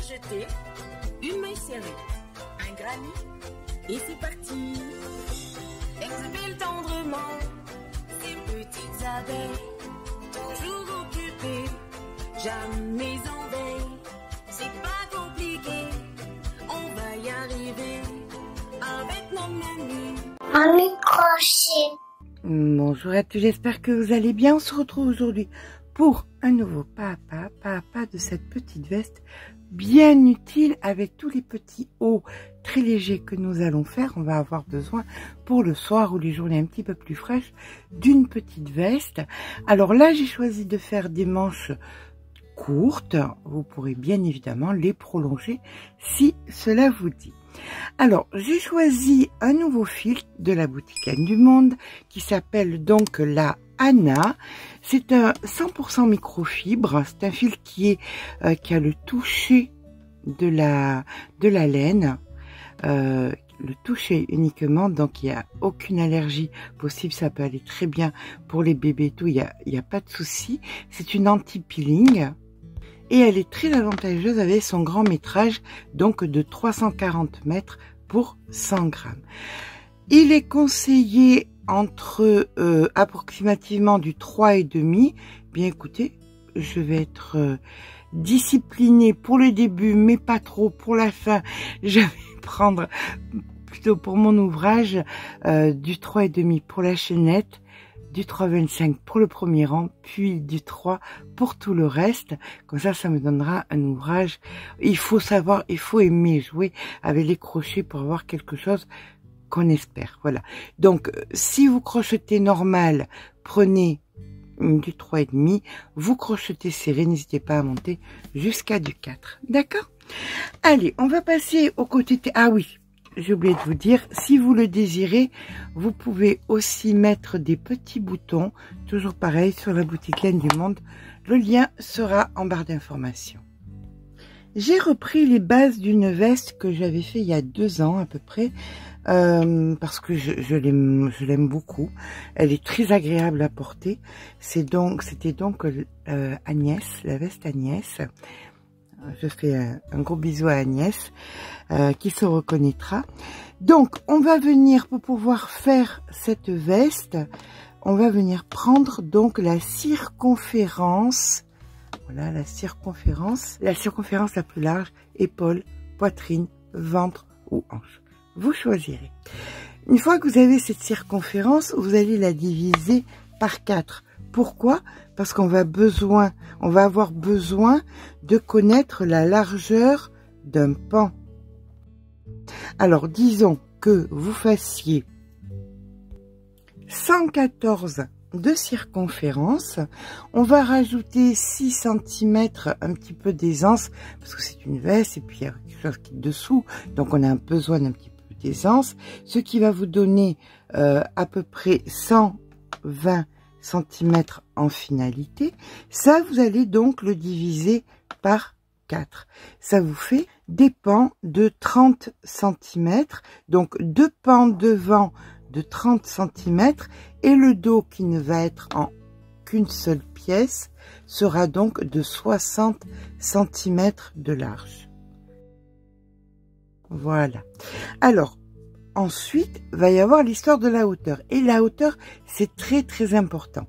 jeter, une main serrée, un granit, et c'est parti. Exhibile tendrement ces petites abeilles, toujours occupées, jamais en veille. C'est pas compliqué, on va y arriver avec nos menus. Un microchet. Bonjour à tous, j'espère que vous allez bien. On se retrouve aujourd'hui pour un nouveau pas à pas de cette petite veste bien utile avec tous les petits hauts très légers que nous allons faire. On va avoir besoin pour le soir ou les journées un petit peu plus fraîches d'une petite veste. Alors là, j'ai choisi de faire des manches courtes. Vous pourrez bien évidemment les prolonger si cela vous dit. Alors, j'ai choisi un nouveau fil de la boutique Anne du Monde qui s'appelle donc la Anna. C'est un 100% microfibre. C'est un fil qui a le toucher de la laine. Le toucher uniquement, donc il n'y a aucune allergie possible. Ça peut aller très bien pour les bébés et tout. Il y a pas de souci. C'est une anti-peeling. Et elle est très avantageuse avec son grand métrage, donc de 340 mètres pour 100 grammes. Il est conseillé entre approximativement du 3,5. Bien écoutez, je vais être disciplinée pour le début, mais pas trop pour la fin. Je vais prendre plutôt pour mon ouvrage du 3,5 pour la chaînette, du 3,25 pour le premier rang, puis du 3 pour tout le reste. Comme ça me donnera un ouvrage. Il faut savoir, il faut aimer jouer avec les crochets pour avoir quelque chose qu'on espère. Voilà. Donc, si vous crochetez normal, prenez du 3,5. Vous crochetez serré, n'hésitez pas à monter jusqu'à du 4. D'accord? Allez, on va passer au côté... Ah oui, j'ai oublié de vous dire, si vous le désirez, vous pouvez aussi mettre des petits boutons, toujours pareil, sur la boutique Laine du Monde. Le lien sera en barre d'informations. J'ai repris les bases d'une veste que j'avais fait il y a 2 ans à peu près, parce que je l'aime beaucoup. Elle est très agréable à porter. C'était donc Agnès, la veste Agnès. Je fais un gros bisou à Agnès qui se reconnaîtra. Donc, on va venir, pour pouvoir faire cette veste, on va venir prendre donc la circonférence. Voilà, la circonférence la plus large, épaule, poitrine, ventre ou hanche. Vous choisirez. Une fois que vous avez cette circonférence, vous allez la diviser par 4. Pourquoi? Parce qu'on va avoir besoin de connaître la largeur d'un pan. Alors, disons que vous fassiez 114 de circonférence. On va rajouter 6 cm, un petit peu d'aisance, parce que c'est une veste, et puis il y a quelque chose qui est dessous, donc on a besoin d'un petit peu d'aisance, ce qui va vous donner à peu près 120 cm en finalité. Ça, vous allez donc le diviser par 4. Ça vous fait des pans de 30 cm, donc 2 pans devant de 30 cm, et le dos qui ne va être en qu'une seule pièce sera donc de 60 cm de large. Voilà. Alors, ensuite, va y avoir l'histoire de la hauteur. Et la hauteur, c'est très très important.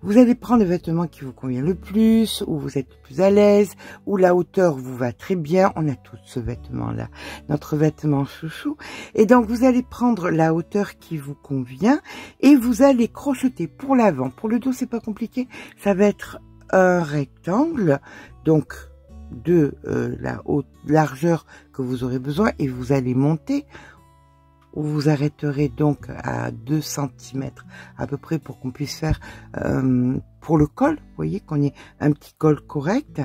Vous allez prendre le vêtement qui vous convient le plus, où vous êtes le plus à l'aise, où la hauteur vous va très bien. On a tous ce vêtement-là, notre vêtement chouchou. Et donc, vous allez prendre la hauteur qui vous convient et vous allez crocheter pour l'avant. Pour le dos, c'est pas compliqué. Ça va être un rectangle, donc de la haute largeur que vous aurez besoin, et vous allez monter. Vous arrêterez donc à 2 cm à peu près pour qu'on puisse faire pour le col, vous voyez qu'on ait un petit col correct.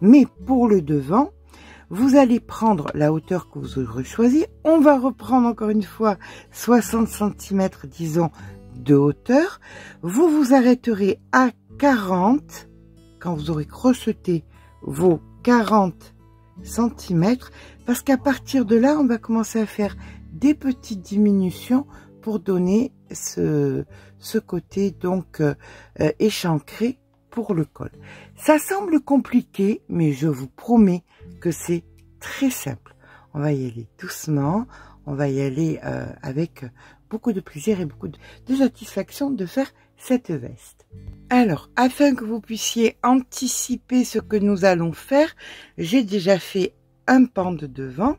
Mais pour le devant, vous allez prendre la hauteur que vous aurez choisie. On va reprendre encore une fois 60 cm, disons, de hauteur. Vous vous arrêterez à 40 quand vous aurez crocheté vos 40 cm, parce qu'à partir de là, on va commencer à faire des petites diminutions pour donner ce côté donc échancré pour le col. Ça semble compliqué, mais je vous promets que c'est très simple. On va y aller doucement, on va y aller avec beaucoup de plaisir et beaucoup de satisfaction de faire cette veste. Alors, afin que vous puissiez anticiper ce que nous allons faire, j'ai déjà fait un pan de devant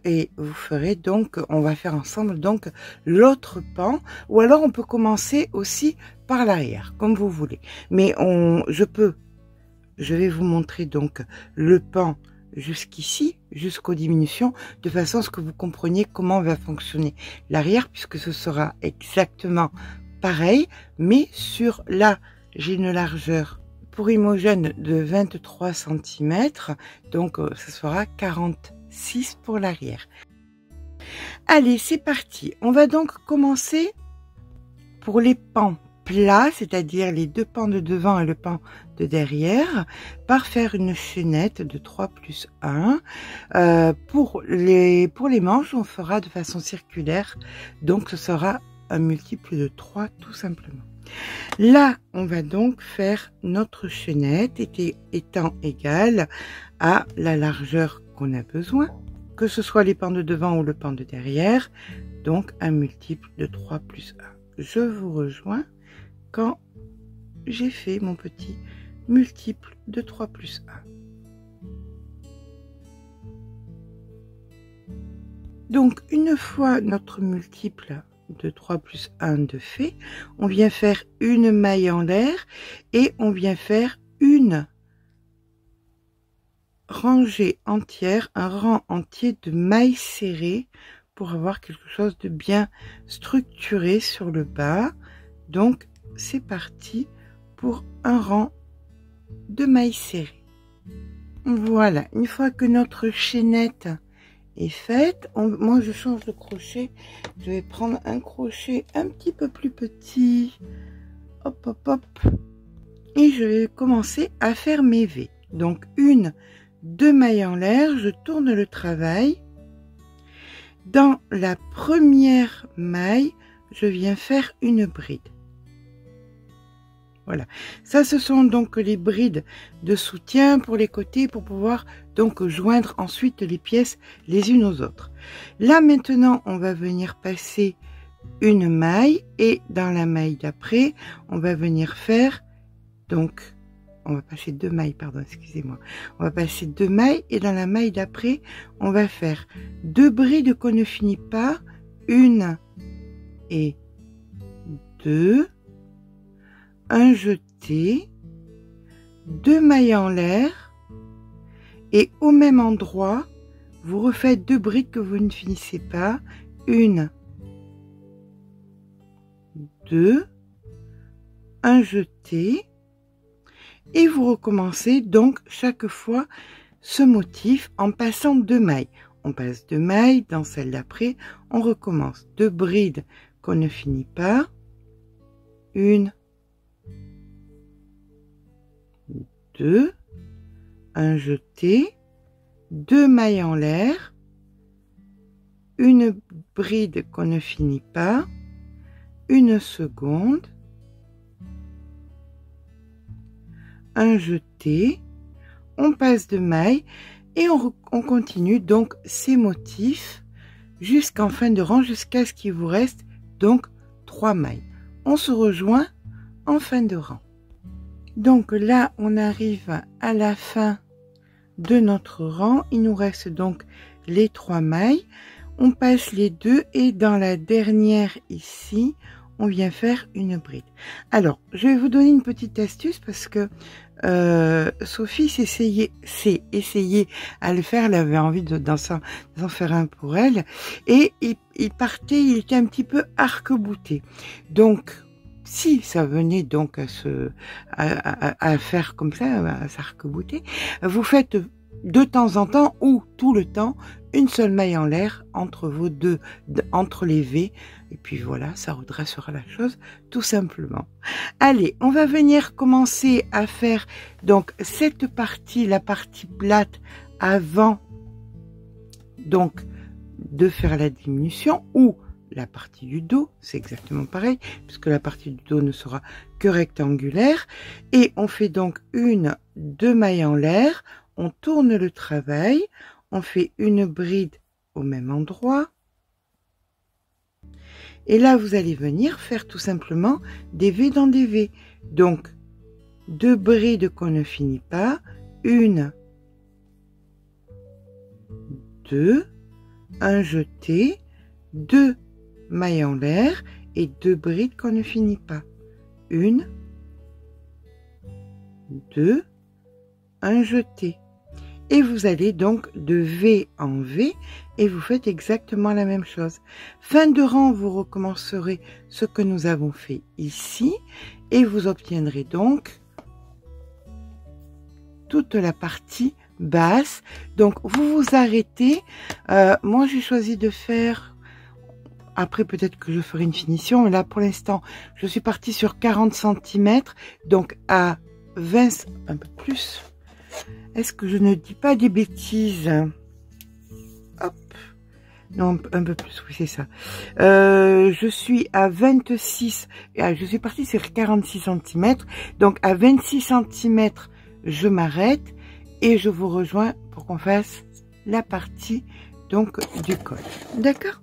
et vous ferez donc, on va faire ensemble donc l'autre pan, ou alors on peut commencer aussi par l'arrière, comme vous voulez. Mais je vais vous montrer donc le pan jusqu'ici, jusqu'aux diminutions, de façon à ce que vous compreniez comment va fonctionner l'arrière, puisque ce sera exactement pareil, mais sur là, j'ai une largeur pour Imogen de 23 cm, donc ce sera 46 pour l'arrière. Allez, c'est parti. On va donc commencer pour les pans plats, c'est-à-dire les deux pans de devant et le pan de derrière, par faire une chaînette de 3 plus 1. Pour les manches, on fera de façon circulaire, donc ce sera un multiple de 3 tout simplement. Là, on va donc faire notre chaînette étant égale à la largeur qu'on a besoin, que ce soit les pans de devant ou le pan de derrière, donc un multiple de 3 plus 1. Je vous rejoins quand j'ai fait mon petit multiple de 3 plus 1. Donc, une fois notre multiple de 3 plus 1 de fait, on vient faire une maille en l'air et on vient faire une rangée entière, un rang entier de mailles serrées pour avoir quelque chose de bien structuré sur le bas. Donc, c'est parti pour un rang de mailles serrées. Voilà, une fois que notre chaînette est faite, moi je change de crochet, je vais prendre un crochet un petit peu plus petit, hop hop hop, et je vais commencer à faire mes V. Donc deux mailles en l'air, je tourne le travail. Dans la première maille, je viens faire une bride. Voilà, ça ce sont donc les brides de soutien pour les côtés pour pouvoir donc joindre ensuite les pièces les unes aux autres. Là maintenant on va venir passer une maille et dans la maille d'après on va venir faire donc on va passer deux mailles, pardon, excusez-moi, on va passer deux mailles et dans la maille d'après on va faire deux brides qu'on ne finit pas, une et deux, un jeté, deux mailles en l'air et au même endroit vous refaites deux brides que vous ne finissez pas, une, deux, un jeté et vous recommencez donc chaque fois ce motif en passant deux mailles. On passe deux mailles, dans celle d'après on recommence deux brides qu'on ne finit pas, une, deux, un jeté, deux mailles en l'air, une bride qu'on ne finit pas, une seconde, un jeté, on passe de mailles et on continue donc ces motifs jusqu'en fin de rang, jusqu'à ce qu'il vous reste donc 3 mailles. On se rejoint en fin de rang. Donc là, on arrive à la fin de notre rang. Il nous reste donc les 3 mailles. On passe les deux et dans la dernière ici, on vient faire une bride. Alors, je vais vous donner une petite astuce parce que Sophie s'est essayé à le faire. Elle avait envie d'en faire un pour elle. Et il était un petit peu arc-bouté. Donc, si ça venait donc à faire comme ça, à s'arc-bouter, vous faites de temps en temps ou tout le temps une seule maille en l'air entre vos deux, entre les V, et puis voilà, ça redressera la chose tout simplement. Allez, on va venir commencer à faire donc cette partie, la partie plate avant donc de faire la diminution, ou la partie du dos, c'est exactement pareil, puisque la partie du dos ne sera que rectangulaire, et on fait donc deux mailles en l'air, on tourne le travail, on fait une bride au même endroit. Et là, vous allez venir faire tout simplement des V dans des V. Donc, 2 brides qu'on ne finit pas, 1, 2, un jeté, 2 mailles en l'air et 2 brides qu'on ne finit pas. 1, 2, un jeté. Et vous allez donc de V en V et vous faites exactement la même chose. Fin de rang, vous recommencerez ce que nous avons fait ici et vous obtiendrez donc toute la partie basse. Donc vous vous arrêtez. Moi j'ai choisi de faire, après peut-être que je ferai une finition, mais là pour l'instant je suis partie sur 40 cm, donc à 20, un peu plus. Est-ce que je ne dis pas des bêtises? Hop. Non, un peu plus, oui, c'est ça. Je suis à 26, je suis partie sur 46 cm. Donc, à 26 cm, je m'arrête et je vous rejoins pour qu'on fasse la partie donc du col. D'accord?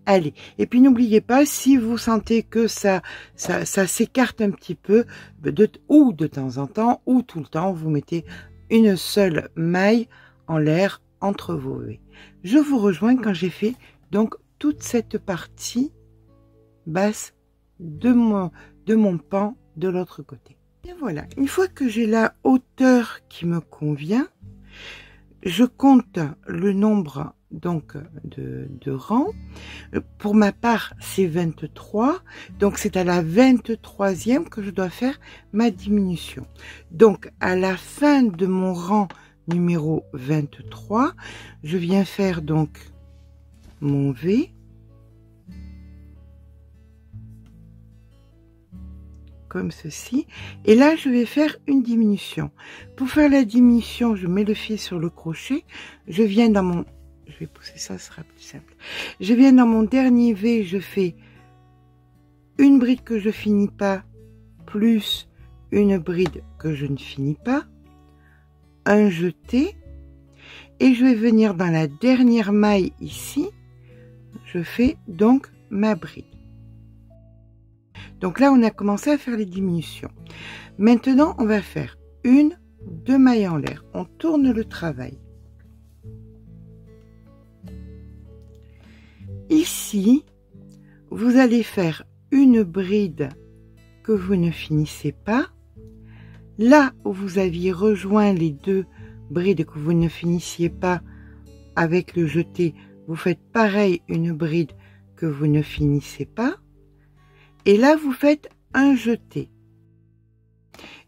Allez. Et puis, n'oubliez pas, si vous sentez que ça s'écarte un petit peu, ou de temps en temps, ou tout le temps, vous mettez une seule maille en l'air entre vos V. Je vous rejoins quand j'ai fait donc toute cette partie basse de mon pan de l'autre côté. Et voilà, une fois que j'ai la hauteur qui me convient, je compte le nombre donc de rangs. Pour ma part, c'est 23. Donc, c'est à la 23e que je dois faire ma diminution. Donc, à la fin de mon rang numéro 23, je viens faire donc mon V. Comme ceci. Et là, je vais faire une diminution. Pour faire la diminution, je mets le fil sur le crochet. Je viens dans mon... Je vais pousser ça, ce sera plus simple. Je viens dans mon dernier V, je fais une bride que je finis pas, plus une bride que je ne finis pas, un jeté, et je vais venir dans la dernière maille ici, je fais donc ma bride. Donc là, on a commencé à faire les diminutions. Maintenant, on va faire 1, 2 mailles en l'air. On tourne le travail. Ici, vous allez faire une bride que vous ne finissez pas. Là où vous aviez rejoint les 2 brides que vous ne finissiez pas avec le jeté, vous faites pareil, une bride que vous ne finissez pas. Et là, vous faites un jeté.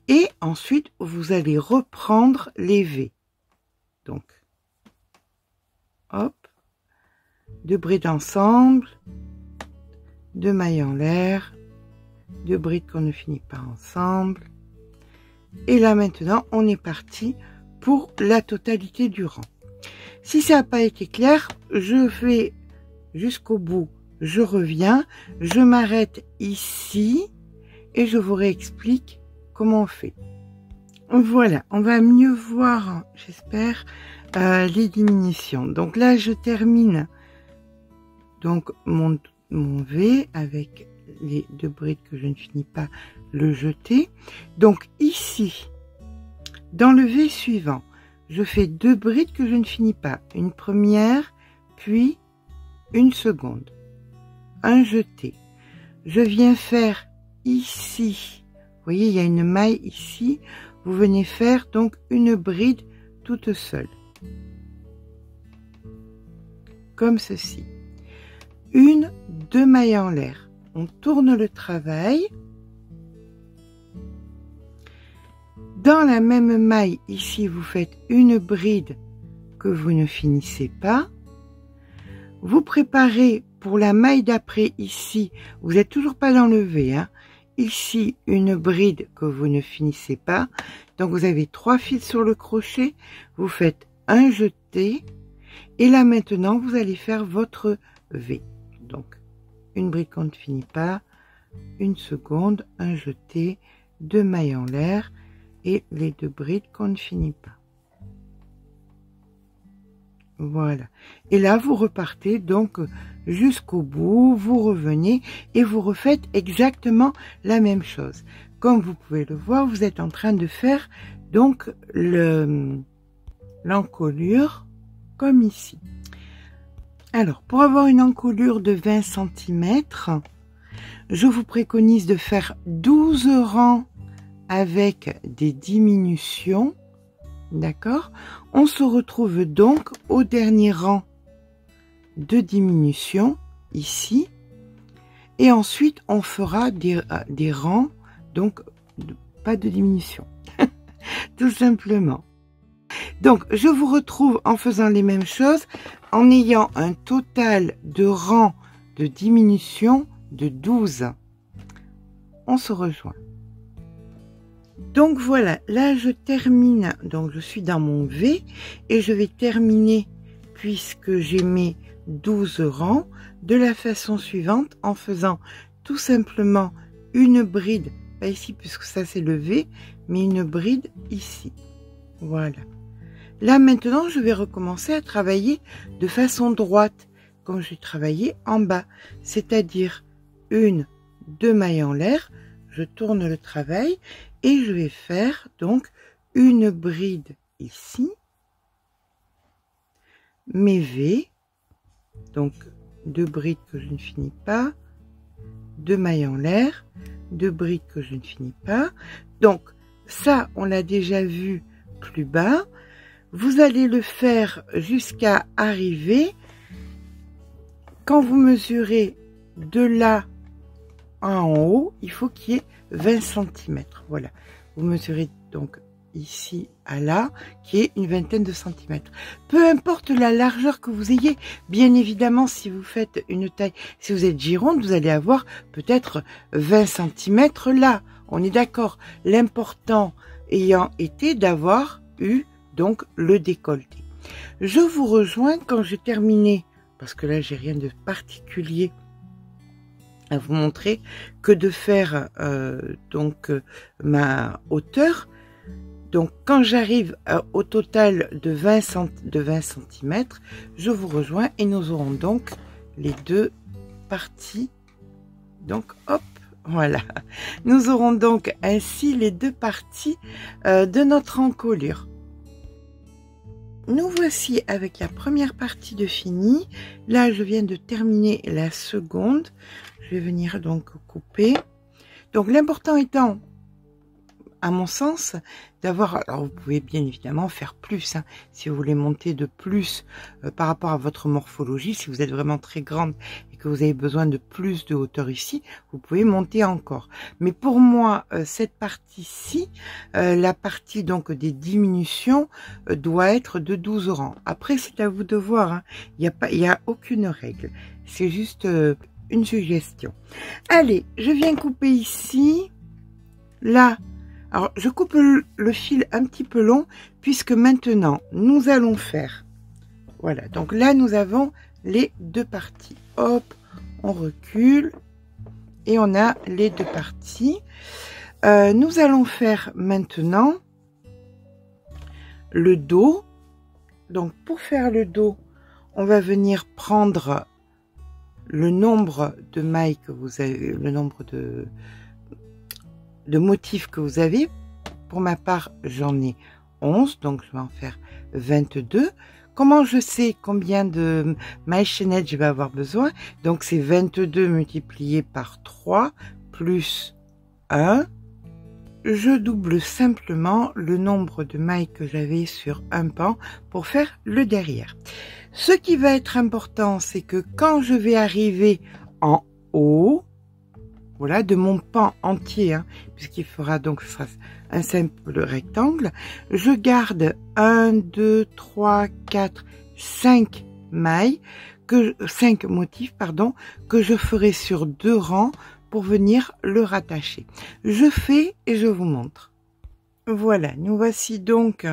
Et ensuite, vous allez reprendre les V. Donc, hop, 2 brides ensemble, 2 mailles en l'air, 2 brides qu'on ne finit pas ensemble. Et là, maintenant, on est parti pour la totalité du rang. Si ça n'a pas été clair, je vais jusqu'au bout. Je reviens, je m'arrête ici et je vous réexplique comment on fait. Voilà, on va mieux voir, j'espère, les diminutions. Donc là, je termine donc mon V avec les 2 brides que je ne finis pas, le jeté. Donc ici, dans le V suivant, je fais 2 brides que je ne finis pas. Une première, puis une seconde. Un jeté. Je viens faire ici, vous voyez, il y a une maille ici, vous venez faire donc une bride toute seule. Comme ceci. 1, 2 mailles en l'air. On tourne le travail. Dans la même maille, ici, vous faites une bride que vous ne finissez pas. Vous préparez pour la maille d'après ici, vous n'êtes toujours pas dans le V, hein. Ici, une bride que vous ne finissez pas. Donc, vous avez 3 fils sur le crochet. Vous faites un jeté. Et là, maintenant, vous allez faire votre V. Donc, une bride qu'on ne finit pas, une seconde, un jeté, 2 mailles en l'air et les 2 brides qu'on ne finit pas. Voilà. Et là, vous repartez donc jusqu'au bout, vous revenez et vous refaites exactement la même chose. Comme vous pouvez le voir, vous êtes en train de faire donc l'encolure comme ici. Alors, pour avoir une encolure de 20 cm, je vous préconise de faire 12 rangs avec des diminutions. D'accord? On se retrouve donc au dernier rang de diminution, ici. Et ensuite, on fera des rangs, donc pas de diminution. Tout simplement. Donc, je vous retrouve en faisant les mêmes choses, en ayant un total de rangs de diminution de 12. On se rejoint. Donc voilà, là je termine, donc je suis dans mon V et je vais terminer, puisque j'ai mes 12 rangs, de la façon suivante, en faisant tout simplement une bride, pas ici puisque ça c'est le V, mais une bride ici. Voilà. Là maintenant je vais recommencer à travailler de façon droite, comme j'ai travaillé en bas, c'est-à-dire 1, 2 mailles en l'air, je tourne le travail et je vais faire donc une bride ici, mes V, donc 2 brides que je ne finis pas, 2 mailles en l'air, 2 brides que je ne finis pas. Donc ça on l'a déjà vu plus bas. Vous allez le faire jusqu'à arriver, quand vous mesurez de là en haut, il faut qu'il y ait 20 cm. Voilà. Vous mesurez donc ici à là, qui est une vingtaine de centimètres. Peu importe la largeur que vous ayez, bien évidemment, si vous faites une taille, si vous êtes gironde, vous allez avoir peut-être 20 cm là. On est d'accord. L'important ayant été d'avoir eu donc le décolleté. Je vous rejoins quand j'ai terminé, parce que là j'ai rien de particulier à vous montrer, que de faire ma hauteur. Donc quand j'arrive au total de 20 cm, je vous rejoins et nous aurons donc les deux parties. Donc hop, voilà. Nous aurons donc ainsi les deux parties de notre encolure. Nous voici avec la première partie de fini. Là, je viens de terminer la seconde. Je vais venir donc couper. Donc, l'important étant, à mon sens, d'avoir... Alors, vous pouvez bien évidemment faire plus, hein, si vous voulez monter de plus par rapport à votre morphologie. Si vous êtes vraiment très grande et que vous avez besoin de plus de hauteur ici, vous pouvez monter encore. Mais pour moi, cette partie-ci, la partie donc des diminutions, doit être de 12 rangs. Après, c'est à vous de voir. Hein. Il n'y a aucune règle. C'est juste une suggestion. Allez, je viens couper ici. Là, alors je coupe le fil un petit peu long, puisque maintenant, nous allons faire... Voilà, donc là, nous avons les deux parties. Hop, on recule et on a les deux parties. Nous allons faire maintenant le dos. Donc, pour faire le dos, on va venir prendre le nombre de mailles que vous avez, le nombre de motifs que vous avez. Pour ma part, j'en ai 11, donc je vais en faire 22. Comment je sais combien de mailles chaînettes je vais avoir besoin? Donc, c'est 22 multiplié par 3 plus 1. Je double simplement le nombre de mailles que j'avais sur un pan pour faire le derrière. Ce qui va être important, c'est que quand je vais arriver en haut, voilà, de mon pan entier, hein, puisqu'il fera donc, ce sera un simple rectangle, je garde 1, 2, 3, 4, 5 mailles, 5 motifs, pardon, que je ferai sur 2 rangs pour venir le rattacher. Je fais et je vous montre. Voilà, nous voici donc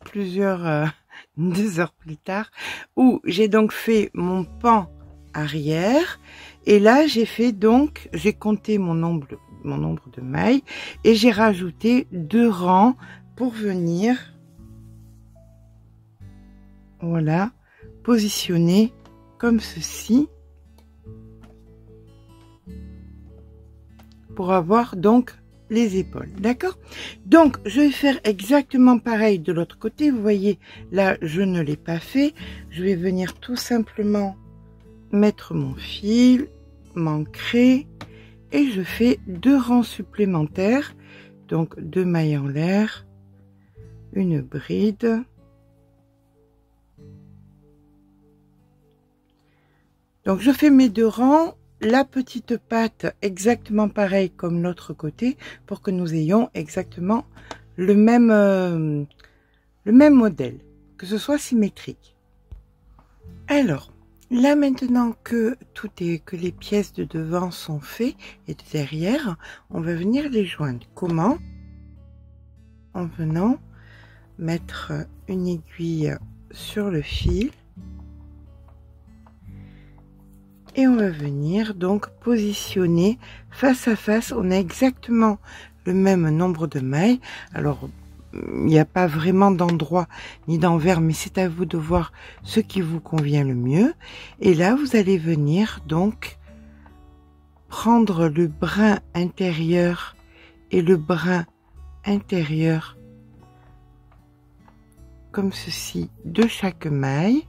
plusieurs 2 heures plus tard, où j'ai donc fait mon pan arrière. Et là, j'ai fait donc, j'ai compté mon nombre de mailles et j'ai rajouté 2 rangs pour venir, voilà, positionner comme ceci pour avoir donc les épaules, d'accord? Donc je vais faire exactement pareil de l'autre côté. Vous voyez là, je ne l'ai pas fait. Je vais venir tout simplement mettre mon fil, m'ancrer, et je fais 2 rangs supplémentaires, donc 2 mailles en l'air, une bride, donc je fais mes 2 rangs, la petite patte exactement pareil comme l'autre côté pour que nous ayons exactement le même modèle, que ce soit symétrique. Alors là, maintenant que que les pièces de devant sont faites et de derrière, on va venir les joindre. Comment? En venant mettre une aiguille sur le fil et on va venir donc positionner face à face. On a exactement le même nombre de mailles. Alors il n'y a pas vraiment d'endroit ni d'envers, mais c'est à vous de voir ce qui vous convient le mieux. Et là, vous allez venir donc prendre le brin intérieur et le brin intérieur comme ceci de chaque maille.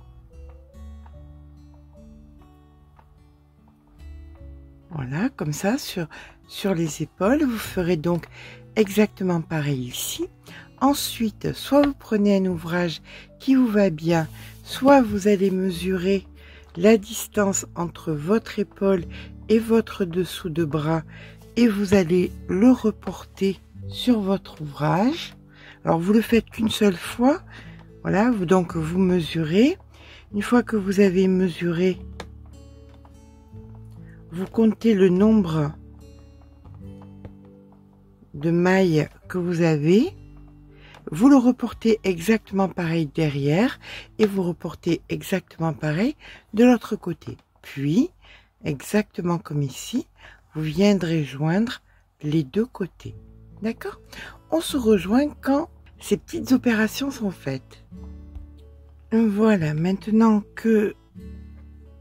Voilà, comme ça sur les épaules. Vous ferez donc exactement pareil ici. Ensuite, soit vous prenez un ouvrage qui vous va bien, soit vous allez mesurer la distance entre votre épaule et votre dessous de bras et vous allez le reporter sur votre ouvrage. Alors vous le faites qu'une seule fois. Voilà, donc vous mesurez. Une fois que vous avez mesuré, vous comptez le nombre de mailles que vous avez. Vous le reportez exactement pareil derrière et vous reportez exactement pareil de l'autre côté. Puis, exactement comme ici, vous viendrez joindre les 2 côtés. D'accord? On se rejoint quand ces petites opérations sont faites. Voilà, maintenant que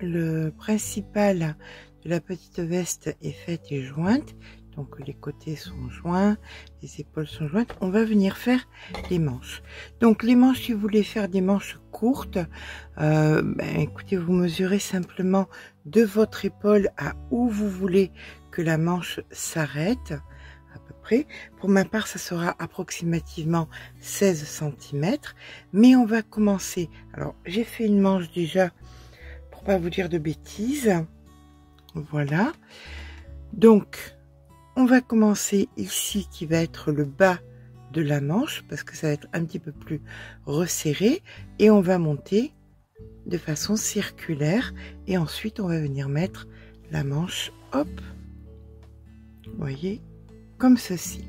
le principal de la petite veste est faite et jointe, donc les côtés sont joints, les épaules sont jointes, on va venir faire les manches. Donc les manches, si vous voulez faire des manches courtes, écoutez, vous mesurez simplement de votre épaule à où vous voulez que la manche s'arrête, à peu près. Pour ma part, ça sera approximativement 16 cm, mais on va commencer. Alors j'ai fait une manche déjà, pour pas vous dire de bêtises. Voilà, donc on va commencer ici qui va être le bas de la manche parce que ça va être un petit peu plus resserré et on va monter de façon circulaire et ensuite on va venir mettre la manche, hop, vous voyez, comme ceci.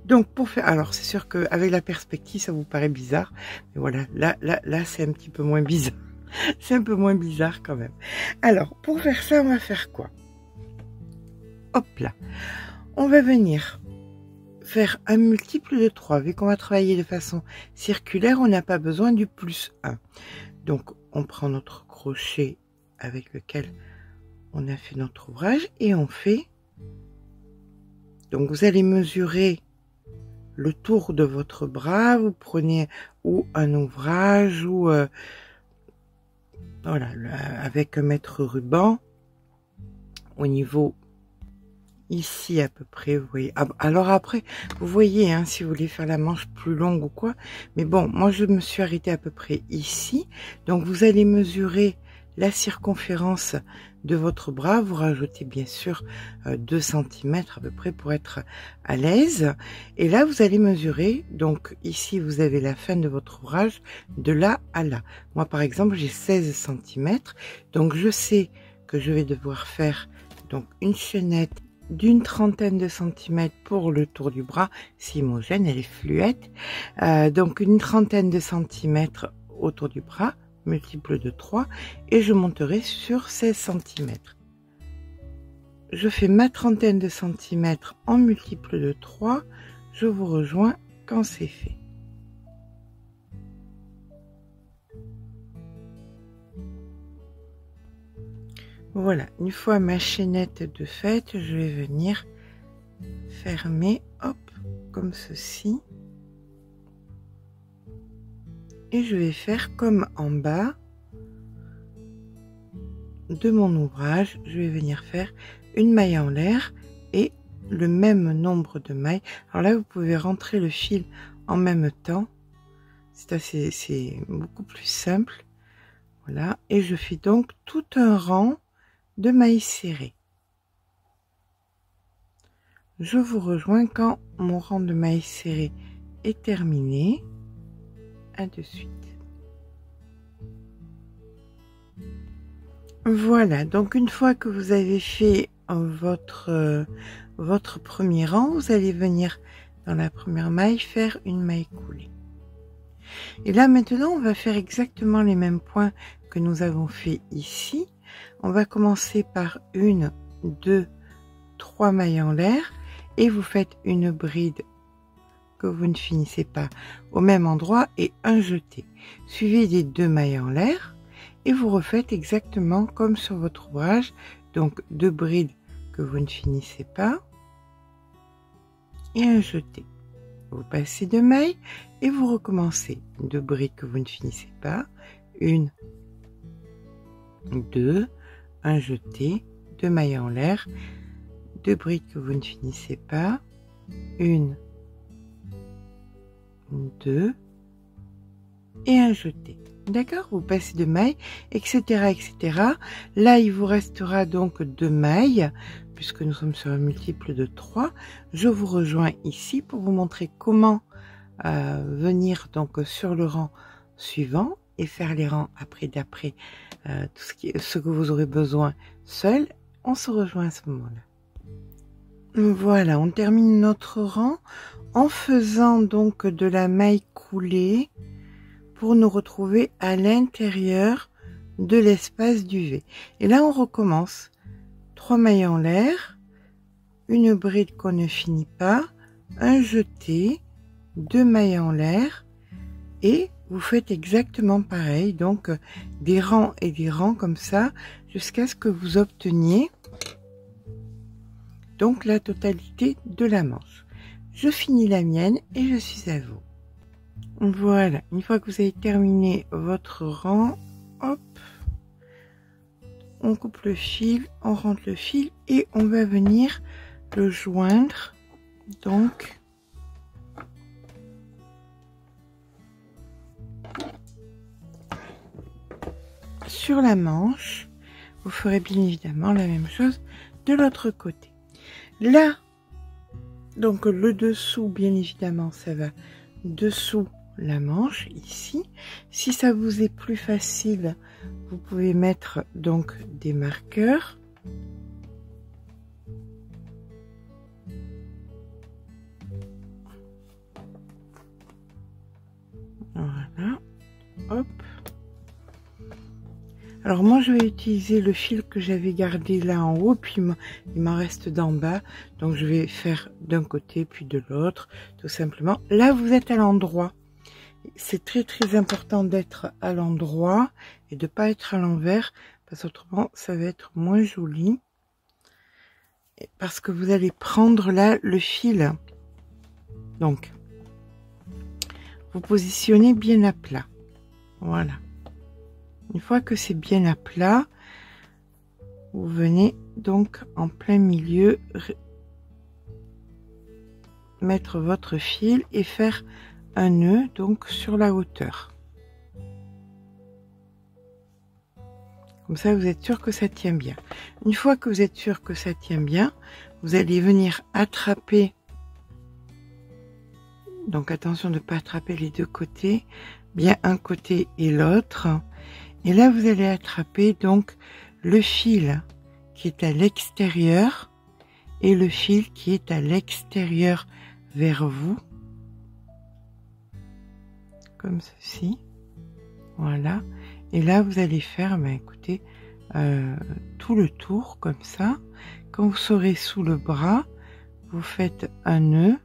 Donc pour faire, alors c'est sûr qu'avec la perspective ça vous paraît bizarre, mais voilà, là c'est un petit peu moins bizarre. C'est un peu moins bizarre quand même. Alors, pour faire ça, on va faire quoi? Hop là. On va venir faire un multiple de 3. Vu qu'on va travailler de façon circulaire, on n'a pas besoin du plus 1. Donc, on prend notre crochet avec lequel on a fait notre ouvrage et on fait... Donc, vous allez mesurer le tour de votre bras. Vous prenez ou un ouvrage ou... voilà, avec un mètre ruban au niveau ici à peu près, vous voyez. Alors après, vous voyez, hein, si vous voulez faire la manche plus longue ou quoi. Mais bon, moi je me suis arrêtée à peu près ici. Donc vous allez mesurer la circonférence de votre bras. Vous rajoutez bien sûr 2 cm à peu près pour être à l'aise. Et là, vous allez mesurer. Donc ici, vous avez la fin de votre ouvrage de là à là. Moi, par exemple, j'ai 16 cm. Donc je sais que je vais devoir faire donc une chaînette d'une trentaine de centimètres pour le tour du bras. C'est homogène, elle est fluette. Donc une trentaine de centimètres autour du bras, multiple de 3, et je monterai sur 16 cm. Je fais ma trentaine de centimètres en multiple de 3. Je vous rejoins quand c'est fait. Voilà, une fois ma chaînette de faite, je vais venir fermer, hop, comme ceci. Et je vais faire comme en bas de mon ouvrage, je vais venir faire une maille en l'air et le même nombre de mailles. Alors là, vous pouvez rentrer le fil en même temps. C'est beaucoup plus simple. Voilà, et je fais donc tout un rang de mailles serrées. Je vous rejoins quand mon rang de mailles serrées est terminé. À de suite. Voilà, donc une fois que vous avez fait votre premier rang, vous allez venir dans la première maille faire une maille coulée. Et là maintenant, on va faire exactement les mêmes points que nous avons fait ici. On va commencer par 1, 2, 3 mailles en l'air et vous faites une bride que vous ne finissez pas au même endroit et un jeté. Suivi des 2 mailles en l'air et vous refaites exactement comme sur votre ouvrage, donc 2 brides que vous ne finissez pas et un jeté. Vous passez 2 mailles et vous recommencez 2 brides que vous ne finissez pas, 1, 2, un jeté, 2 mailles en l'air, 2 brides que vous ne finissez pas, 1, 2 et un jeté. D'accord, vous passez 2 mailles, etc., etc. Là, il vous restera donc 2 mailles, puisque nous sommes sur un multiple de 3. Je vous rejoins ici pour vous montrer comment venir donc sur le rang suivant et faire les rangs après d'après ce que vous aurez besoin seul. On se rejoint à ce moment-là. Voilà, on termine notre rang en faisant donc de la maille coulée pour nous retrouver à l'intérieur de l'espace duvet. Et là, on recommence. 3 mailles en l'air, une bride qu'on ne finit pas, un jeté, 2 mailles en l'air et vous faites exactement pareil. Donc, des rangs et des rangs comme ça jusqu'à ce que vous obteniez donc la totalité de la manche. Je finis la mienne et je suis à vous. Voilà, une fois que vous avez terminé votre rang, hop, on coupe le fil, on rentre le fil et on va venir le joindre donc sur la manche. Vous ferez bien évidemment la même chose de l'autre côté. Là, donc le dessous, bien évidemment, ça va dessous la manche ici. Si ça vous est plus facile, vous pouvez mettre donc des marqueurs. Voilà, hop. Alors moi je vais utiliser le fil que j'avais gardé là en haut, puis il m'en reste d'en bas, donc je vais faire d'un côté puis de l'autre, tout simplement. Là vous êtes à l'endroit, c'est très très important d'être à l'endroit et de pas être à l'envers, parce qu'autrement ça va être moins joli, parce que vous allez prendre là le fil. Donc vous positionnez bien à plat, voilà. Une fois que c'est bien à plat, vous venez donc en plein milieu mettre votre fil et faire un nœud donc sur la hauteur. Comme ça, vous êtes sûr que ça tient bien. Une fois que vous êtes sûr que ça tient bien, vous allez venir attraper. Donc attention de ne pas attraper les deux côtés, bien un côté et l'autre. Et là, vous allez attraper donc le fil qui est à l'extérieur et le fil qui est à l'extérieur vers vous. Comme ceci. Voilà. Et là, vous allez faire, ben, écoutez, tout le tour comme ça. Quand vous serez sous le bras, vous faites un nœud.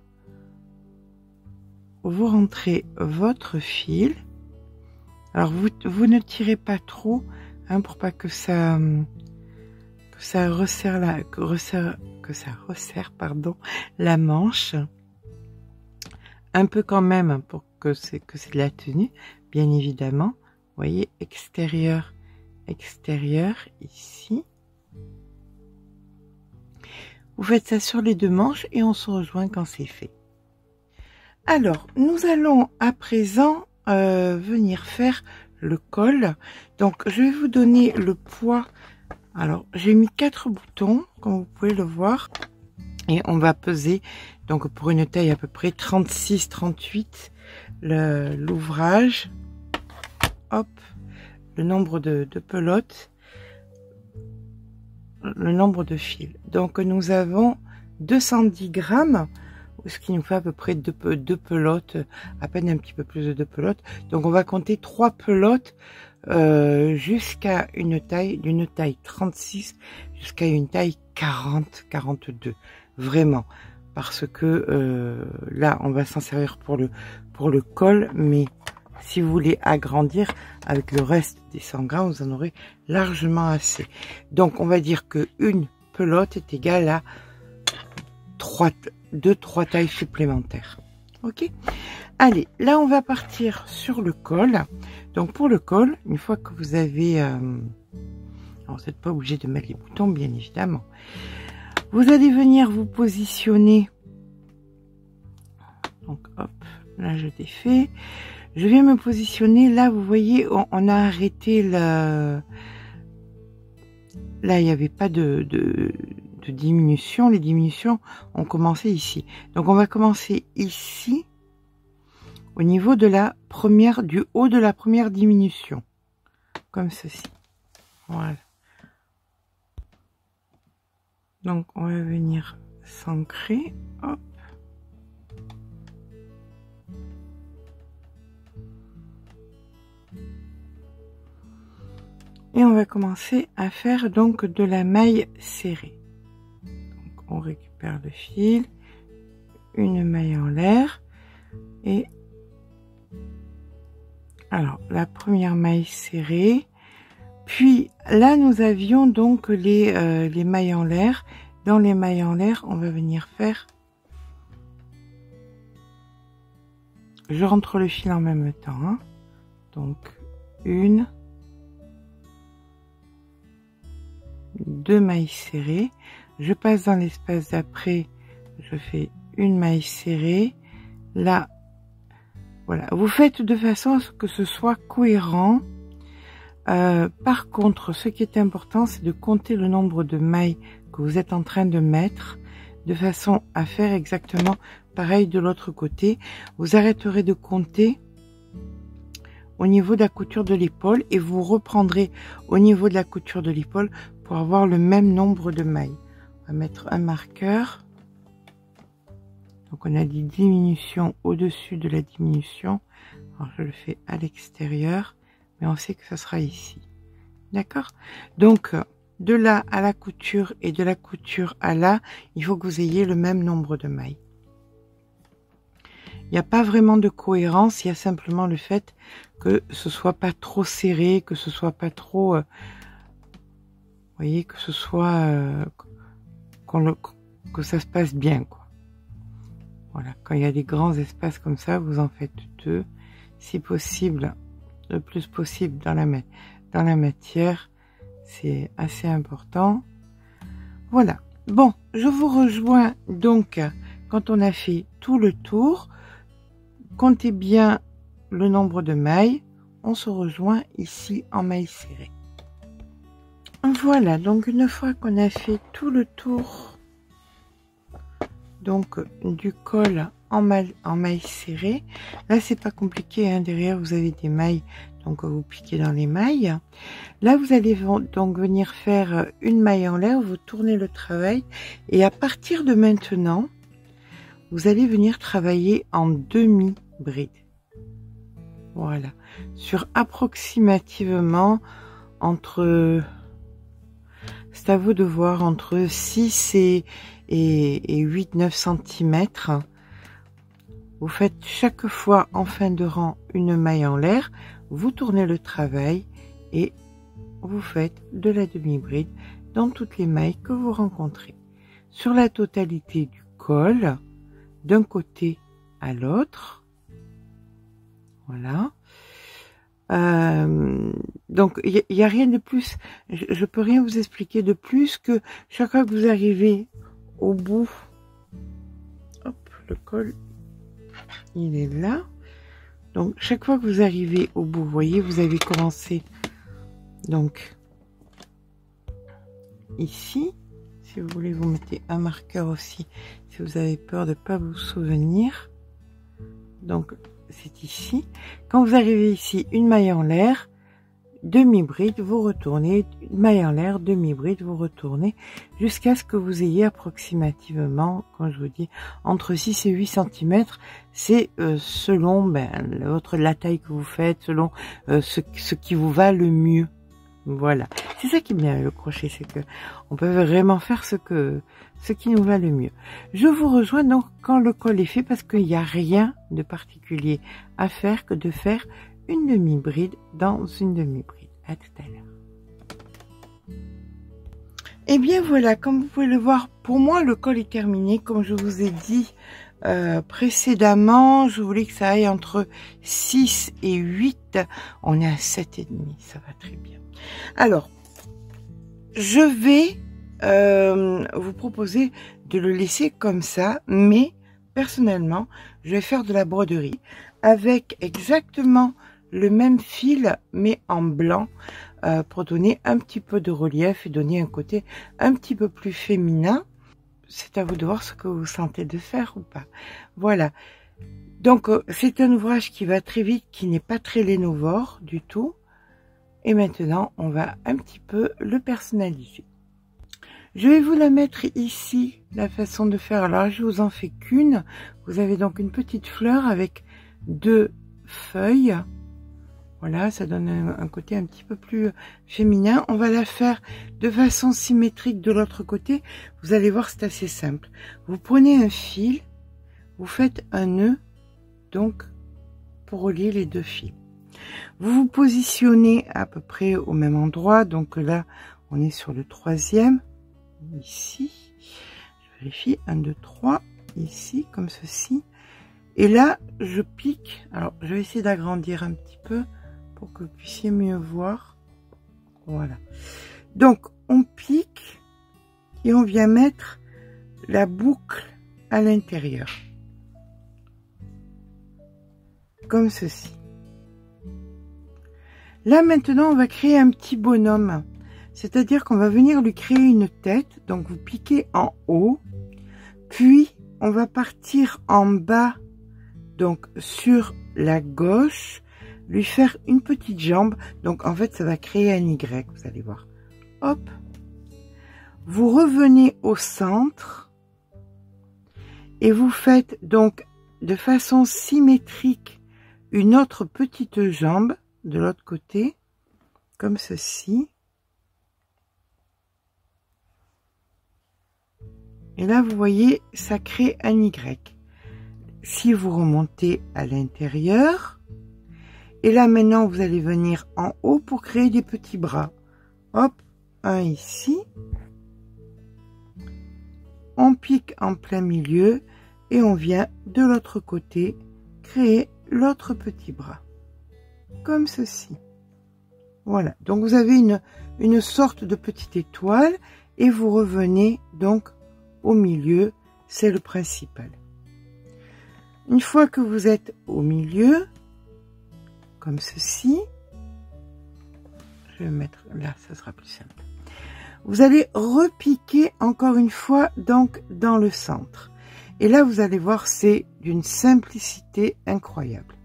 Vous rentrez votre fil. Alors vous ne tirez pas trop, hein, pour pas que ça que ça resserre pardon, la manche. Un peu quand même pour que c'est de la tenue, bien évidemment. Vous voyez, extérieur, extérieur, ici. Vous faites ça sur les deux manches et on se rejoint quand c'est fait. Alors, nous allons à présent venir faire le col. Donc, je vais vous donner le poids. Alors, j'ai mis 4 boutons, comme vous pouvez le voir. Et on va peser, donc pour une taille à peu près 36-38, l'ouvrage. Hop, le nombre de pelotes. Le nombre de fils. Donc nous avons 210 grammes, ce qui nous fait à peu près deux pelotes, à peine un petit peu plus de 2 pelotes. Donc on va compter 3 pelotes jusqu'à une taille, d'une taille 36 jusqu'à une taille 40-42. Vraiment. Parce que là, on va s'en servir pour le col, mais si vous voulez agrandir avec le reste des 100 grammes, vous en aurez largement assez. Donc, on va dire que une pelote est égale à 3 tailles supplémentaires. Ok? Allez, là, on va partir sur le col. Donc, pour le col, une fois que vous avez... alors, vous n'êtes pas obligé de mettre les boutons, bien évidemment. Vous allez venir vous positionner. Donc, hop, là, je défais. Je viens me positionner, là vous voyez, on a arrêté le... Là il n'y avait pas de diminution, les diminutions ont commencé ici. Donc on va commencer ici, au niveau de la première, du haut de la première diminution. Comme ceci. Voilà. Donc on va venir s'ancrer, hop. Et on va commencer à faire donc de la maille serrée. Donc on récupère le fil, une maille en l'air et alors la première maille serrée. Puis là nous avions donc les mailles en l'air. Dans les mailles en l'air, on va venir faire. Je rentre le fil en même temps. Hein. Donc une. 2 mailles serrées, je passe dans l'espace d'après, je fais une maille serrée, là, voilà, vous faites de façon à ce que ce soit cohérent. Par contre, ce qui est important, c'est de compter le nombre de mailles que vous êtes en train de mettre, de façon à faire exactement pareil de l'autre côté. Vous arrêterez de compter au niveau de la couture de l'épaule et vous reprendrez au niveau de la couture de l'épaule pour avoir le même nombre de mailles. On va mettre un marqueur. Donc on a dit diminution au-dessus de la diminution. Alors je le fais à l'extérieur, mais on sait que ça sera ici. D'accord? Donc de là à la couture et de la couture à là, il faut que vous ayez le même nombre de mailles. Il n'y a pas vraiment de cohérence, il y a simplement le fait que ce soit pas trop serré, que ce soit pas trop... vous voyez, que ce soit... que ça se passe bien, quoi. Voilà, quand il y a des grands espaces comme ça, vous en faites 2. Si possible, le plus possible dans la matière, c'est assez important. Voilà. Bon, je vous rejoins donc quand on a fait tout le tour. Comptez bien le nombre de mailles. On se rejoint ici en mailles serrées. Voilà, donc une fois qu'on a fait tout le tour donc du col en mailles serrées, là c'est pas compliqué, hein, derrière vous avez des mailles, donc vous piquez dans les mailles. Là vous allez donc venir faire une maille en l'air, vous tournez le travail et à partir de maintenant vous allez venir travailler en demi-bride. Voilà, sur approximativement entre, c'est à vous de voir, entre 6 et 8-9 cm. Vous faites chaque fois en fin de rang une maille en l'air, vous tournez le travail et vous faites de la demi-bride dans toutes les mailles que vous rencontrez. Sur la totalité du col, d'un côté à l'autre. Voilà. Donc, il n'y a rien de plus. Je peux rien vous expliquer de plus que chaque fois que vous arrivez au bout, hop, le col, il est là. Donc, chaque fois que vous arrivez au bout, vous voyez, vous avez commencé, donc, ici. Si vous voulez, vous mettez un marqueur aussi, si vous avez peur de ne pas vous souvenir. Donc, c'est ici. Quand vous arrivez ici, une maille en l'air, demi-bride, vous retournez, une maille en l'air, demi-bride, vous retournez, jusqu'à ce que vous ayez approximativement, quand je vous dis, entre 6 et 8 cm. C'est selon la taille que vous faites, selon ce qui vous va le mieux. Voilà, c'est ça qui est bien avec le crochet, c'est que on peut vraiment faire ce qui nous va le mieux. Je vous rejoins donc quand le col est fait, parce qu'il n'y a rien de particulier à faire que de faire une demi-bride dans une demi-bride. À tout à l'heure. Et bien voilà, comme vous pouvez le voir, pour moi le col est terminé. Comme je vous ai dit précédemment, je voulais que ça aille entre 6 et 8. On est à 7,5, ça va très bien. Alors, je vais vous proposer de le laisser comme ça, mais personnellement, je vais faire de la broderie avec exactement le même fil, mais en blanc, pour donner un petit peu de relief et donner un côté un petit peu plus féminin. C'est à vous de voir ce que vous sentez de faire ou pas. Voilà. Donc, c'est un ouvrage qui va très vite, qui n'est pas très lénovore du tout. Et maintenant, on va un petit peu le personnaliser. Je vais vous la mettre ici, la façon de faire. Alors, je vous en fais qu'une. Vous avez donc une petite fleur avec 2 feuilles. Voilà, ça donne un côté un petit peu plus féminin. On va la faire de façon symétrique de l'autre côté. Vous allez voir, c'est assez simple. Vous prenez un fil, vous faites un nœud, donc, pour relier les 2 fils. Vous vous positionnez à peu près au même endroit. Donc là, on est sur le 3e. Ici, je vérifie. 1, 2, 3. Ici, comme ceci. Et là, je pique. Alors, je vais essayer d'agrandir un petit peu pour que vous puissiez mieux voir. Voilà. Donc, on pique et on vient mettre la boucle à l'intérieur. Comme ceci. Là, maintenant, on va créer un petit bonhomme. C'est-à-dire qu'on va venir lui créer une tête. Donc, vous piquez en haut. Puis, on va partir en bas, donc sur la gauche, lui faire une petite jambe. Donc, en fait, ça va créer un Y, vous allez voir. Hop. Vous revenez au centre. Et vous faites donc de façon symétrique une autre petite jambe de l'autre côté, comme ceci. Et là, vous voyez, ça crée un Y. Si vous remontez à l'intérieur, et là maintenant, vous allez venir en haut pour créer des petits bras. Hop, un ici. On pique en plein milieu et on vient de l'autre côté créer l'autre petit bras. Comme ceci. Voilà, donc vous avez une sorte de petite étoile et vous revenez donc au milieu, c'est le principal. Une fois que vous êtes au milieu, comme ceci, je vais mettre là, ça sera plus simple. Vous allez repiquer encore une fois donc dans le centre. Et là, vous allez voir, c'est d'une simplicité incroyable.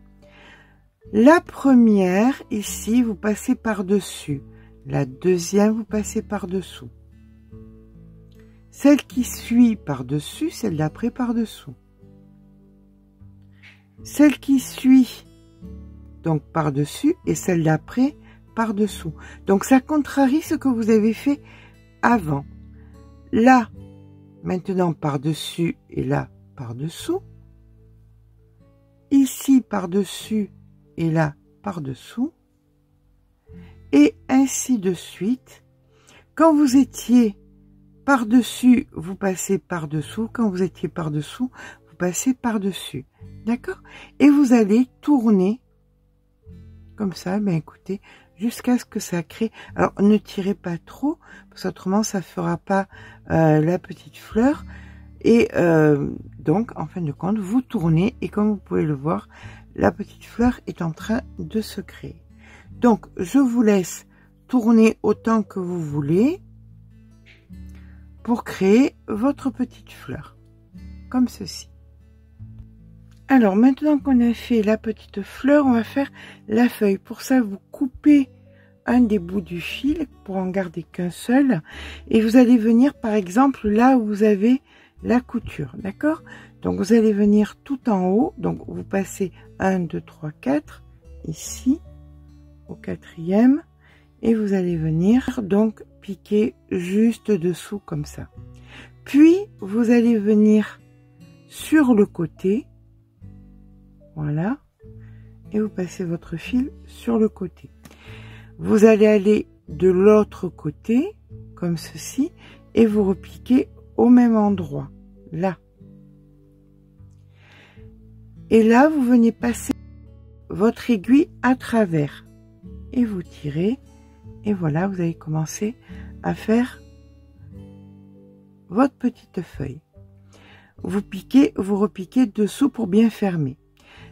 La première, ici, vous passez par-dessus. La deuxième, vous passez par-dessous. Celle qui suit par-dessus, celle d'après par-dessous. Celle qui suit, donc par-dessus, et celle d'après par-dessous. Donc, ça contrarie ce que vous avez fait avant. Là, maintenant par-dessus et là par-dessous. Ici par-dessus et là par-dessous. Et ainsi de suite Quand vous étiez par-dessus, vous passez par-dessous. Quand vous étiez par-dessous, vous passez par-dessus. D'accord? Et vous allez tourner comme ça, ben écoutez, jusqu'à ce que ça crée. Alors, ne tirez pas trop, parce qu'autrement, ça fera pas la petite fleur. Et donc, en fin de compte, vous tournez et comme vous pouvez le voir, la petite fleur est en train de se créer. Donc, je vous laisse tourner autant que vous voulez pour créer votre petite fleur, comme ceci. Alors, maintenant qu'on a fait la petite fleur, on va faire la feuille. Pour ça, vous coupez un des bouts du fil pour en garder qu'un seul. Et vous allez venir, par exemple, là où vous avez la couture, d'accord? Donc, vous allez venir tout en haut. Donc, vous passez 1, 2, 3, 4, ici, au quatrième. Et vous allez venir, donc, piquer juste dessous, comme ça. Puis, vous allez venir sur le côté. Voilà. Et vous passez votre fil sur le côté. Vous allez aller de l'autre côté, comme ceci, et vous repiquez au même endroit, là. Et là, vous venez passer votre aiguille à travers. Et vous tirez. Et voilà, vous allez commencer à faire votre petite feuille. Vous piquez, vous repiquez dessous pour bien fermer.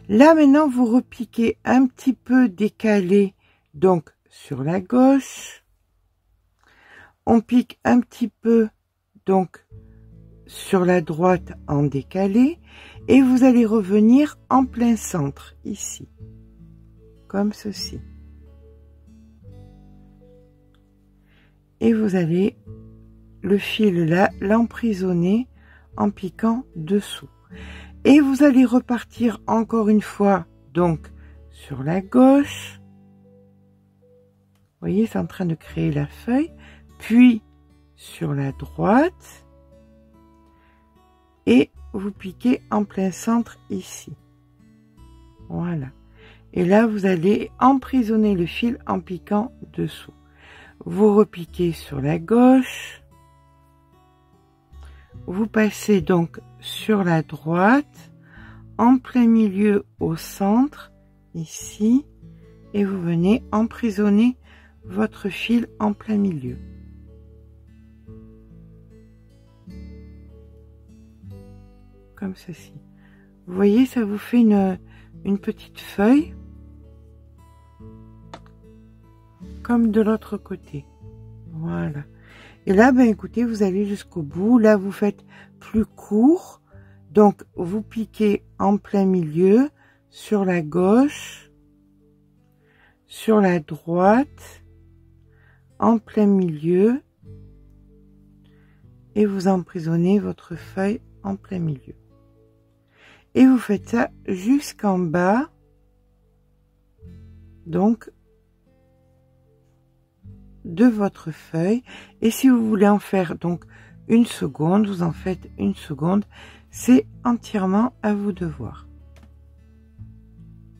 Là, maintenant, vous repiquez un petit peu décalé, donc sur la gauche. On pique un petit peu, donc sur la droite en décalé. Et vous allez revenir en plein centre, ici. Comme ceci. Et vous allez, le fil là, l'emprisonner en piquant dessous. Et vous allez repartir encore une fois, donc, sur la gauche. Vous voyez, c'est en train de créer la feuille. Puis, sur la droite. Et vous piquez en plein centre ici. Voilà. Et là, vous allez emprisonner le fil en piquant dessous. Vous repiquez sur la gauche. Vous passez donc sur la droite, en plein milieu au centre, ici, et vous venez emprisonner votre fil en plein milieu. Comme ceci. Vous voyez, ça vous fait une petite feuille, comme de l'autre côté. Voilà. Et là, ben écoutez, vous allez jusqu'au bout. Là, vous faites plus court. Donc, vous piquez en plein milieu, sur la gauche, sur la droite, en plein milieu. Et vous emprisonnez votre feuille en plein milieu. Et vous faites ça jusqu'en bas. Donc, de votre feuille. Et si vous voulez en faire donc une seconde, vous en faites une seconde. C'est entièrement à vous de voir.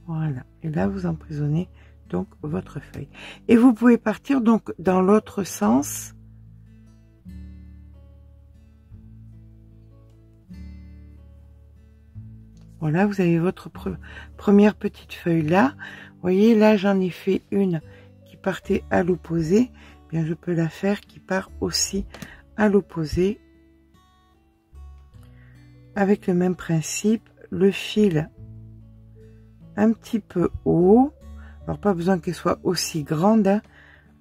Voilà. Et là, vous emprisonnez donc votre feuille. Et vous pouvez partir donc dans l'autre sens. Voilà, vous avez votre première petite feuille là. Vous voyez, là, j'en ai fait une qui partait à l'opposé. Bien, je peux la faire qui part aussi à l'opposé. Avec le même principe, le fil un petit peu haut. Alors, pas besoin qu'elle soit aussi grande, hein.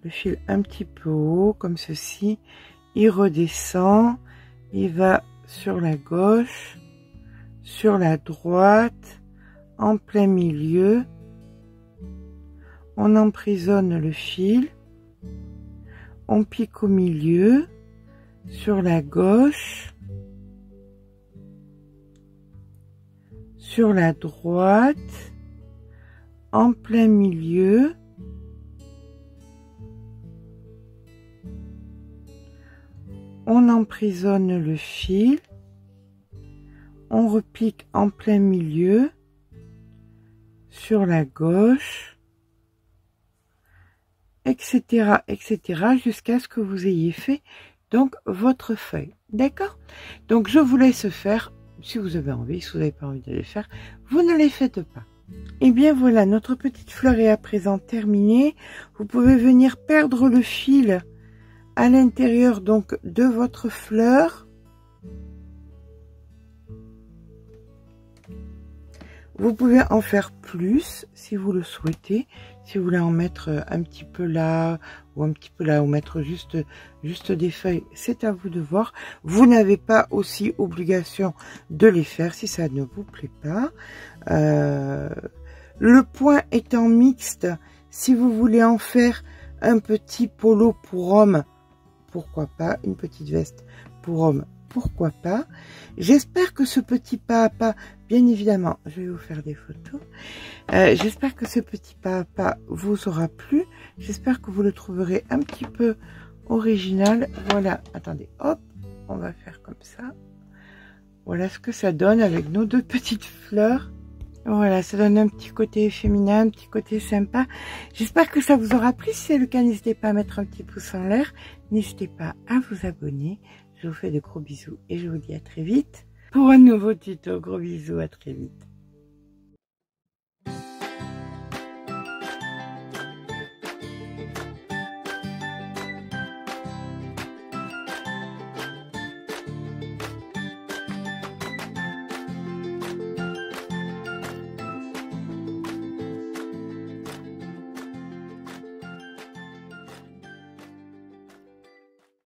Le fil un petit peu haut, comme ceci. Il redescend. Il va sur la gauche, sur la droite, en plein milieu. On emprisonne le fil. On pique au milieu, sur la gauche, sur la droite, en plein milieu. On emprisonne le fil. On repique en plein milieu, sur la gauche etc., etc., jusqu'à ce que vous ayez fait donc votre feuille. D'accord? Donc je vous laisse faire, si vous avez envie, si vous n'avez pas envie de les faire, vous ne les faites pas. Et bien voilà, notre petite fleur est à présent terminée. Vous pouvez venir perdre le fil à l'intérieur donc de votre fleur. Vous pouvez en faire plus si vous le souhaitez. Si vous voulez en mettre un petit peu là ou un petit peu là ou mettre juste des feuilles, c'est à vous de voir. Vous n'avez pas aussi obligation de les faire si ça ne vous plaît pas. Le point étant mixte, si vous voulez en faire un petit polo pour homme, pourquoi pas, une petite veste pour homme, pourquoi pas. J'espère que ce petit pas à pas, bien évidemment, je vais vous faire des photos. J'espère que ce petit pas à pas vous aura plu. J'espère que vous le trouverez un petit peu original. Voilà, attendez, hop, on va faire comme ça. Voilà ce que ça donne avec nos deux petites fleurs. Voilà, ça donne un petit côté féminin, un petit côté sympa. J'espère que ça vous aura plu. Si c'est le cas, n'hésitez pas à mettre un petit pouce en l'air. N'hésitez pas à vous abonner. Je vous fais de gros bisous et je vous dis à très vite pour un nouveau tuto. Gros bisous, à très vite.